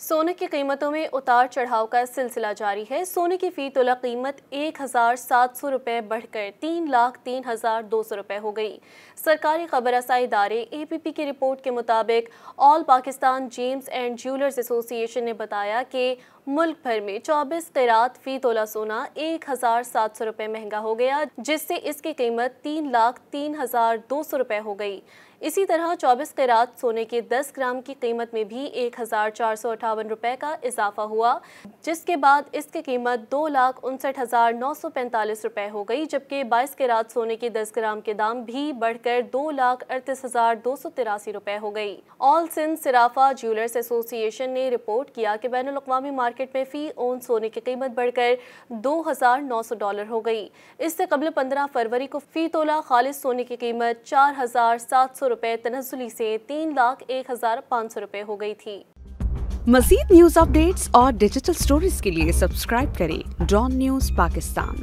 सोने की कीमतों में उतार चढ़ाव का सिलसिला जारी है। सोने की फी तोला कीमत 1,700 रुपये बढ़कर 3,03,200 रुपये हो गई। सरकारी खबर रसाई इदारे APP की रिपोर्ट के मुताबिक all Pakistan James and jewellers association ने बताया कि मुल्क भर में 24 कैरात फी तोला सोना 1,700 रुपये महंगा हो गया, जिससे इसकी कीमत 3,03,200 रुपये हो गई। इसी तरह 24 कैरात सोने के 10 ग्राम की कीमत में भी 1,458 रुपये का इजाफा हुआ, जिसके बाद इसकी कीमत 2,59,945 रुपये हो गई, जबकि 22 कैरात सोने के 10 ग्राम के दाम भी बढ़कर 2,38,283 रुपये हो गई। ऑल सिंध सराफा ज्वेलर्स एसोसिएशन ने रिपोर्ट किया कि बैनुल अक़वामी मार्केट में फी ओन सोने की कीमत बढ़कर $2,900 हो गई। इससे कबल 15 फरवरी को फी तोला खालिस सोने की कीमत 4,700 रुपये तनज़्ज़ुली से 3,01,500 रुपये हो गई थी। मज़ीद न्यूज़ अपडेट्स और डिजिटल स्टोरीज के लिए सब्सक्राइब करें डॉन न्यूज़ पाकिस्तान।